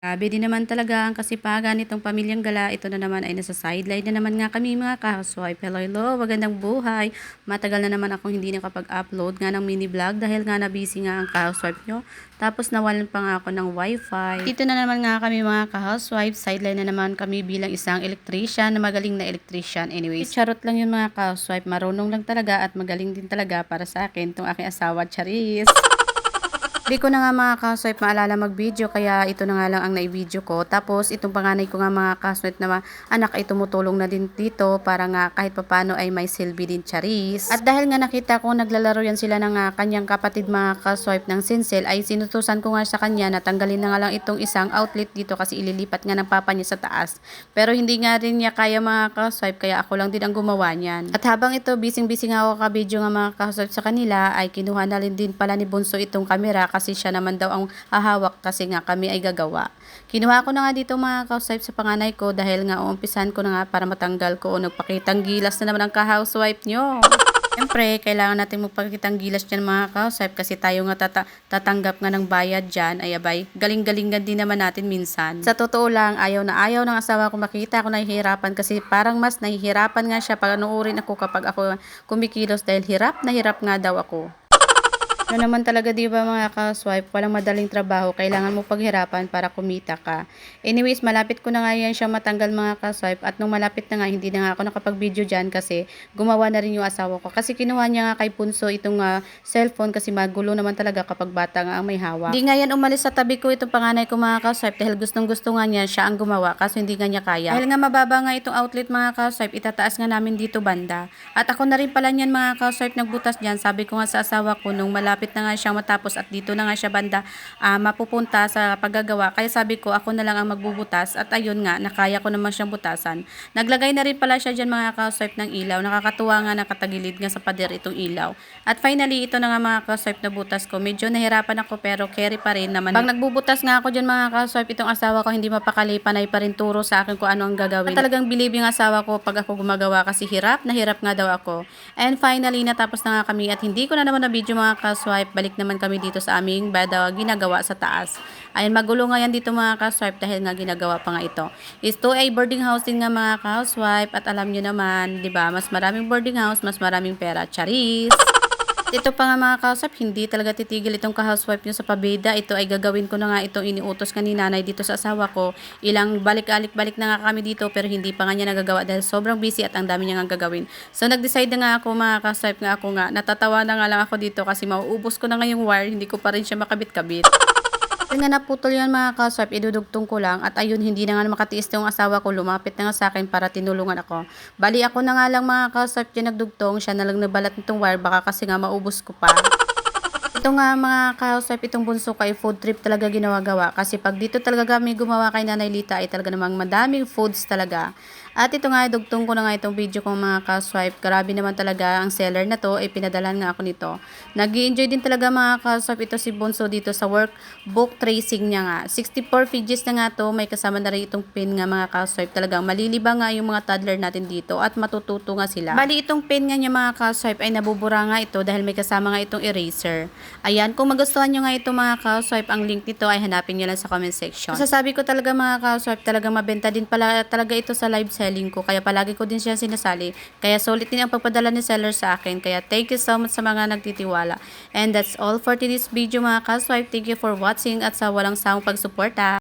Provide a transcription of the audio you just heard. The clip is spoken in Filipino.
Grabe din naman talaga ang kasipagan nitong pamilyang gala. Ito na naman ay nasa sideline na naman nga kami mga ka-housewife. Hello, hello, magandang buhay. Matagal na naman akong hindi nakapag-upload nga ng mini vlog dahil nga na-busy nga ang ka-housewife nyo. Tapos nawalan pa nga ako ng wifi. Dito na naman nga kami mga ka-housewife. Sideline na naman kami bilang isang electrician na magaling na electrician. Anyways, charot lang yun mga ka-housewife. Marunong lang talaga at magaling din talaga para sa akin itong aking asawa, Charis. Di ko na nga mga ka-swipe maalala mag-video kaya ito na nga lang ang nai-video ko. Tapos itong panganay ko nga mga ka-swipe na anak ay tumutulong na din dito para nga kahit papano ay may silbi din, Charis. At dahil nga nakita ko naglalaro yan sila ng kanyang kapatid mga ka-swipe ng Sinsel ay sinutusan ko nga sa kanya na tanggalin na nga lang itong isang outlet dito kasi ililipat nga ng papa niya sa taas. Pero hindi nga rin niya kaya mga ka-swipe kaya ako lang din ang gumawa niyan. At habang ito busy nga ako ka-video nga mga ka-swipe sa kanila ay kinuha na rin din pala ni Bunso itong camera kasi siya naman daw ang hahawak kasi nga kami ay gagawa. Kinuha ko na nga dito mga ka-housewife sa panganay ko dahil nga uumpisan ko na nga para matanggal ko o nagpakitang gilas na naman ang ka-housewife nyo. Siyempre, kailangan natin magpakitang gilas dyan mga ka-housewife kasi tayo nga tatanggap nga ng bayad dyan. Ay abay, galing-galingan din naman natin minsan. Sa totoo lang, ayaw na ayaw ng asawa ko makita ako nahihirapan kasi parang mas nahihirapan nga siya pag anuurin ako kapag ako kumikilos dahil hirap na hirap nga daw ako. Ano naman talaga di ba mga ka-swipe, walang madaling trabaho, kailangan mo paghirapan para kumita ka. Anyways, malapit ko na nga yan siya matanggal mga ka-swipe at nung malapit na nga, hindi na nga ako nakapag-video dyan kasi gumawa na rin yung asawa ko. Kasi kinuha niya nga kay Punso itong cellphone kasi magulo naman talaga kapag bata nga ang may hawak. Hindi nga yan umalis sa tabi ko itong panganay ko mga ka-swipe dahil gustong-gusto nga niya siya ang gumawa kasi hindi nga niya kaya. Dahil nga mababa nga itong outlet mga ka-swipe, itataas nga namin dito banda. At ako na rin pala niyan mga ka-swipe nagbutas dyan. Sabi ko nga sa asawa ko nung malapit na nga siyang matapos at dito na nga siya banda mapupunta sa paggagawa. Kaya sabi ko ako na lang ang magbubutas at ayun nga, nakaya ko naman siyang butasan. Naglagay na rin pala siya dyan mga ka-swipe ng ilaw. Nakakatuwa nga nakatagilid nga sa pader itong ilaw. At finally, ito na nga mga ka-swipe na butas ko. Medyo nahirapan ako pero carry pa rin naman. Pag nagbubutas nga ako dyan mga ka-swipe, itong asawa ko hindi mapakali, panay pa rin turo sa akin kung ano ang gagawin. At talagang believe yung asawa ko pag ako gumagawa kasi hirap na hirap nga daw ako. And finally, natapos na nga kami at hindi ko na naman na video mga ka-swipe. Balik naman kami dito sa aming ginagawa sa taas. Ayun, magulo nga yan dito mga ka-housewife dahil nga ginagawa pa nga ito. Ito ay boarding house din nga mga ka-housewife at alam nyo naman, di ba, mas maraming boarding house, mas maraming pera. Charis! Ito pa nga mga ka-housewife, hindi talaga titigil itong ka-housewife nyo sa pabida. Ito ay gagawin ko na nga itong iniutos ka ni nanay dito sa asawa ko. Ilang balik-balik na nga kami dito pero hindi pa nga niya nagagawa dahil sobrang busy at ang dami niya nga gagawin. So nag-decide na nga ako mga ka-housewife nga ako nga. Natatawa na nga lang ako dito kasi mauubos ko na nga yung wire, hindi ko pa rin siya makabit-kabit. Nga naputol yan mga ka-swipe, idudugtong ko lang at ayun hindi na nga makatiis yung asawa ko, lumapit na nga sa akin para tinulungan ako. Bali ako na nga lang mga ka-swipe yung nagdugtong, siya na lang nabalat nitong wire baka kasi nga maubos ko pa. Ito nga mga ka-housewife, itong bunso ko ay food trip talaga ginawa-gawa. Kasi pag dito talaga kami gumawa kay Nanay Lita ay talaga namang madaming foods talaga. At ito nga, dugtong ko na nga itong video ko mga ka-housewife. Grabe naman talaga ang seller na to, ay pinadalan nga ako nito. Nag-i-enjoy din talaga mga ka-housewife ito si Bunso dito sa workbook tracing niya nga. 64 pages na nga to, may kasama na rin itong pin nga mga ka-housewife. Talagang malilibang nga yung mga toddler natin dito at matututo nga sila. Bali itong pin nga niya mga ka-housewife ay nabubura nga ito dahil may kasama nga itong eraser. Ayan, kung magustuhan nyo nga ito mga ka-housewife, ang link nito ay hanapin nyo lang sa comment section. Masasabi ko talaga mga ka-housewife, talaga mabenta din pala talaga ito sa live selling ko. Kaya palagi ko din siya sinasali. Kaya solid din ang pagpadala ni seller sa akin. Kaya thank you so much sa mga nagtitiwala. And that's all for today's video mga ka-housewife. Thank you for watching at sa walang sawang pagsuporta.